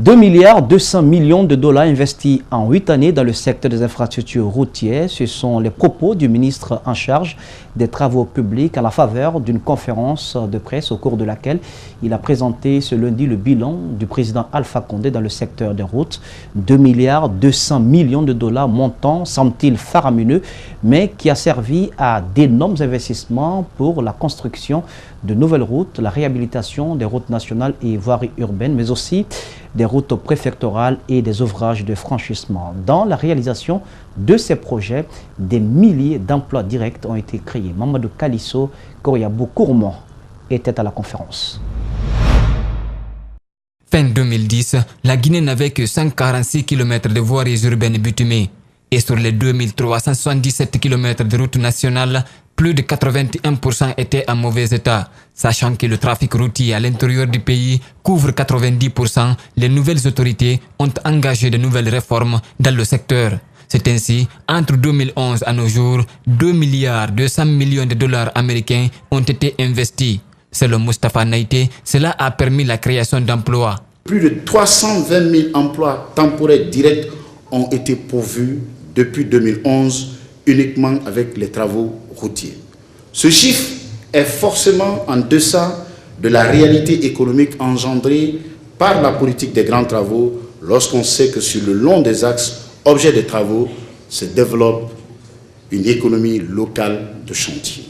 2,2 milliards de dollars investis en 8 années dans le secteur des infrastructures routières. Ce sont les propos du ministre en charge des travaux publics à la faveur d'une conférence de presse au cours de laquelle il a présenté ce lundi le bilan du président Alpha Condé dans le secteur des routes. 2,2 milliards de dollars, montant semble-t-il faramineux, mais qui a servi à d'énormes investissements pour la construction de nouvelles routes, la réhabilitation des routes nationales et voiries urbaines, mais aussi des routes préfectorales et des ouvrages de franchissement. Dans la réalisation de ces projets, des milliers d'emplois directs ont été créés. Mamadou Kalisso Koriabou Kourmon était à la conférence. Fin 2010, la Guinée n'avait que 146 km de voiries urbaines bitumées. Et sur les 2377 km de routes nationales, plus de 81% étaient en mauvais état. Sachant que le trafic routier à l'intérieur du pays couvre 90%, les nouvelles autorités ont engagé de nouvelles réformes dans le secteur. C'est ainsi, entre 2011 à nos jours, 2,2 milliards de dollars américains ont été investis. Selon Moustapha Naïté, cela a permis la création d'emplois. Plus de 320 000 emplois temporaires directs ont été pourvus depuis 2011 uniquement avec les travaux routiers. Ce chiffre est forcément en deçà de la réalité économique engendrée par la politique des grands travaux lorsqu'on sait que sur le long des axes objets des travaux se développe une économie locale de chantier.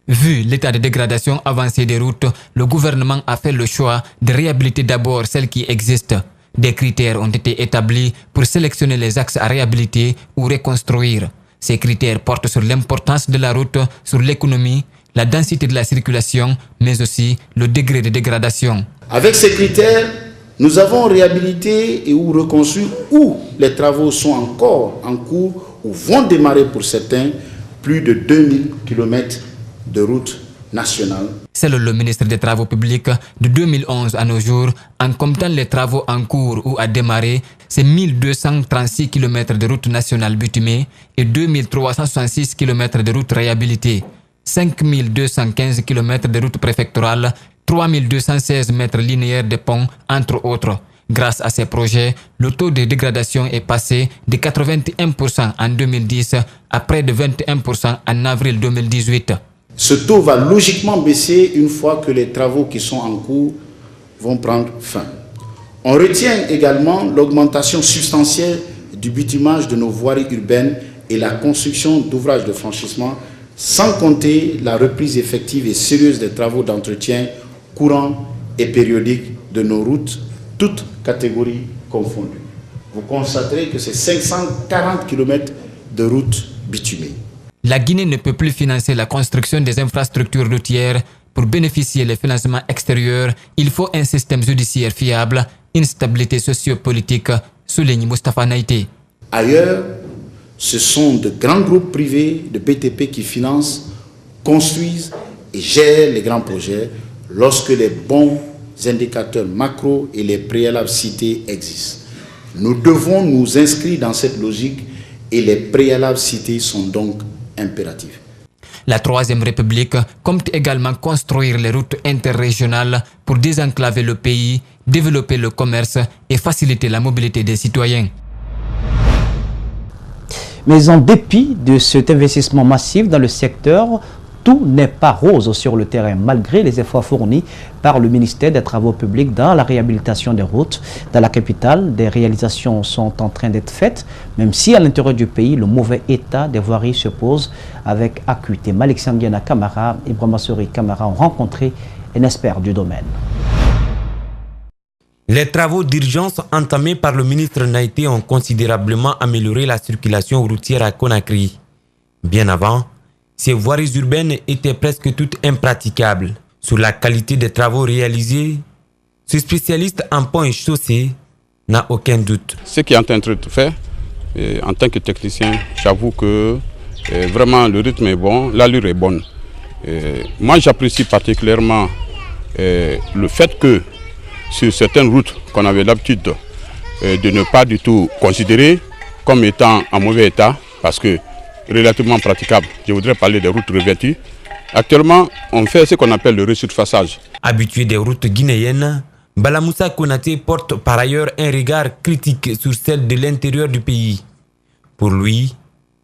Vu l'état de dégradation avancée des routes, le gouvernement a fait le choix de réhabiliter d'abord celles qui existent. Des critères ont été établis pour sélectionner les axes à réhabiliter ou reconstruire. Ces critères portent sur l'importance de la route, sur l'économie, la densité de la circulation, mais aussi le degré de dégradation. Avec ces critères, nous avons réhabilité et ou reconstruit où les travaux sont encore en cours ou vont démarrer pour certains plus de 2000 km de routes nationales. Selon le ministre des Travaux publics, de 2011 à nos jours, en comptant les travaux en cours ou à démarrer, c'est 1236 km de routes nationales bitumées et 2366 km de routes réhabilitées, 5215 km de routes préfectorales, 3216 mètres linéaires de ponts, entre autres. Grâce à ces projets, le taux de dégradation est passé de 81% en 2010 à près de 21% en avril 2018. Ce taux va logiquement baisser une fois que les travaux qui sont en cours vont prendre fin. On retient également l'augmentation substantielle du bitumage de nos voiries urbaines et la construction d'ouvrages de franchissement, sans compter la reprise effective et sérieuse des travaux d'entretien courants et périodiques de nos routes, toutes catégories confondues. Vous constaterez que c'est 540 km de routes bitumées. La Guinée ne peut plus financer la construction des infrastructures routières. Pour bénéficier des financements extérieurs, il faut un système judiciaire fiable, une stabilité sociopolitique, souligne Moustapha Naïté. Ailleurs, ce sont de grands groupes privés de BTP qui financent, construisent et gèrent les grands projets lorsque les bons indicateurs macro et les préalables cités existent. Nous devons nous inscrire dans cette logique et les préalables cités sont donc impératifs. La Troisième République compte également construire les routes interrégionales pour désenclaver le pays, développer le commerce et faciliter la mobilité des citoyens. Mais en dépit de cet investissement massif dans le secteur, tout n'est pas rose sur le terrain, malgré les efforts fournis par le ministère des Travaux publics dans la réhabilitation des routes. Dans la capitale, des réalisations sont en train d'être faites, même si à l'intérieur du pays, le mauvais état des voiries se pose avec acuité. Malik Sangiana Kamara et Brahmasori Kamara ont rencontré un expert du domaine. Les travaux d'urgence entamés par le ministre Naïté ont considérablement amélioré la circulation routière à Conakry. Bien avant, ces voiries urbaines étaient presque toutes impraticables. Sur la qualité des travaux réalisés, ce spécialiste en pont et chaussée n'a aucun doute. Ce qui est en train de faire, en tant que technicien, j'avoue que vraiment le rythme est bon, l'allure est bonne. Moi j'apprécie particulièrement le fait que sur certaines routes qu'on avait l'habitude de ne pas du tout considérer comme étant en mauvais état, parce que relativement praticable. Je voudrais parler des routes revêtues. Actuellement, on fait ce qu'on appelle le resurfaçage. Habitué des routes guinéennes, Bala Moussa Konaté porte par ailleurs un regard critique sur celle de l'intérieur du pays. Pour lui,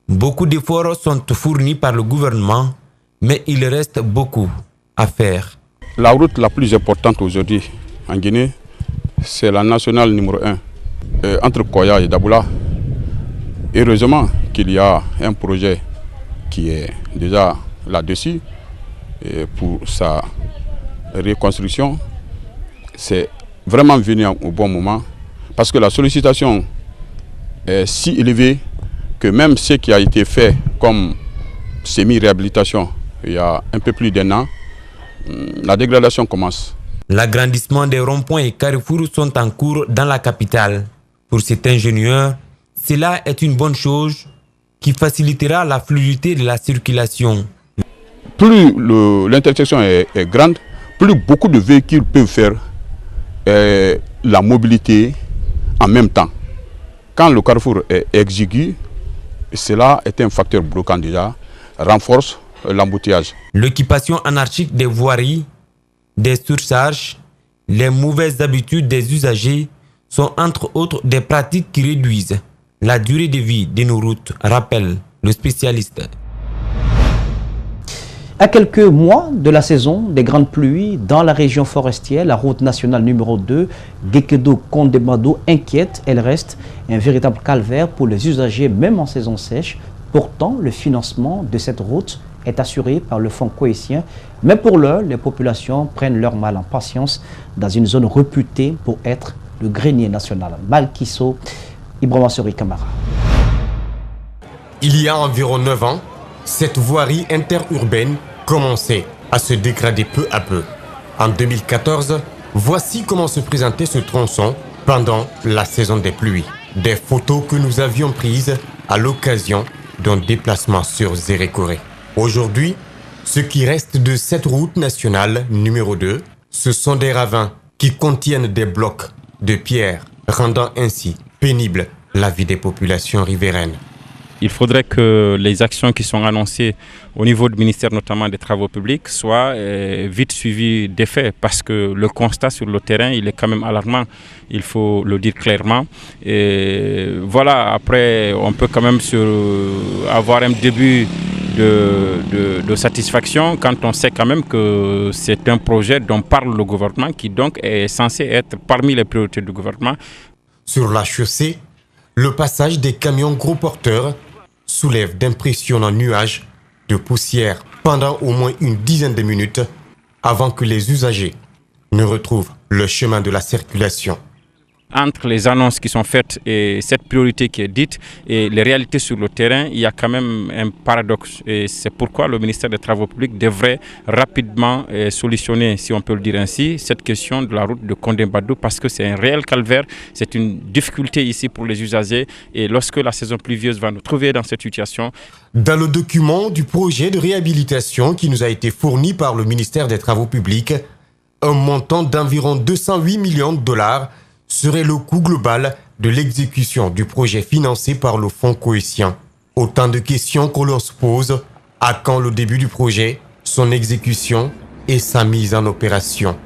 beaucoup d'efforts sont fournis par le gouvernement, mais il reste beaucoup à faire. La route la plus importante aujourd'hui en Guinée, c'est la nationale numéro 1, entre Koya et Daboula. Heureusement qu'il y a un projet qui est déjà là-dessus pour sa reconstruction. C'est vraiment venu au bon moment parce que la sollicitation est si élevée que même ce qui a été fait comme semi-réhabilitation il y a un peu plus d'1 an, la dégradation commence. L'agrandissement des ronds-points et carrefours sont en cours dans la capitale. Pour cet ingénieur, cela est une bonne chose qui facilitera la fluidité de la circulation. Plus l'intersection est grande, plus beaucoup de véhicules peuvent faire la mobilité en même temps. Quand le carrefour est exigu, cela est un facteur bloquant déjà, renforce l'embouteillage. L'occupation anarchique des voiries, des surcharges, les mauvaises habitudes des usagers sont entre autres des pratiques qui réduisent la durée de vie de nos routes, rappelle le spécialiste. À quelques mois de la saison des grandes pluies dans la région forestière, la route nationale numéro 2, Gekedo-Kondemado, inquiète. Elle reste un véritable calvaire pour les usagers, même en saison sèche. Pourtant, le financement de cette route est assuré par le fonds cohésien. Mais pour l'heure, les populations prennent leur mal en patience dans une zone réputée pour être le grenier national. Balkisso, Ibrahima Sori Kamara. Il y a environ 9 ans, cette voirie interurbaine commençait à se dégrader peu à peu. En 2014, voici comment se présentait ce tronçon pendant la saison des pluies. Des photos que nous avions prises à l'occasion d'un déplacement sur Zérékoré. Aujourd'hui, ce qui reste de cette route nationale numéro 2, ce sont des ravins qui contiennent des blocs de pierre, rendant ainsi pénible la vie des populations riveraines. Il faudrait que les actions qui sont annoncées au niveau du ministère notamment des Travaux publics soient vite suivies d'effets parce que le constat sur le terrain, il est quand même alarmant, il faut le dire clairement. Et voilà, après on peut quand même avoir un début de satisfaction quand on sait quand même que c'est un projet dont parle le gouvernement qui donc est censé être parmi les priorités du gouvernement. Sur la chaussée, le passage des camions gros porteurs soulève d'impressionnants nuages de poussière pendant au moins une dizaine de minutes avant que les usagers ne retrouvent le chemin de la circulation. Entre les annonces qui sont faites et cette priorité qui est dite et les réalités sur le terrain, il y a quand même un paradoxe. Et c'est pourquoi le ministère des Travaux publics devrait rapidement solutionner, si on peut le dire ainsi, cette question de la route de Kondemado parce que c'est un réel calvaire, c'est une difficulté ici pour les usagers et lorsque la saison pluvieuse va nous trouver dans cette situation. Dans le document du projet de réhabilitation qui nous a été fourni par le ministère des Travaux publics, un montant d'environ 208 millions de dollars serait le coût global de l'exécution du projet financé par le fonds cohésien. Autant de questions que l'on se pose. À quand le début du projet, son exécution et sa mise en opération?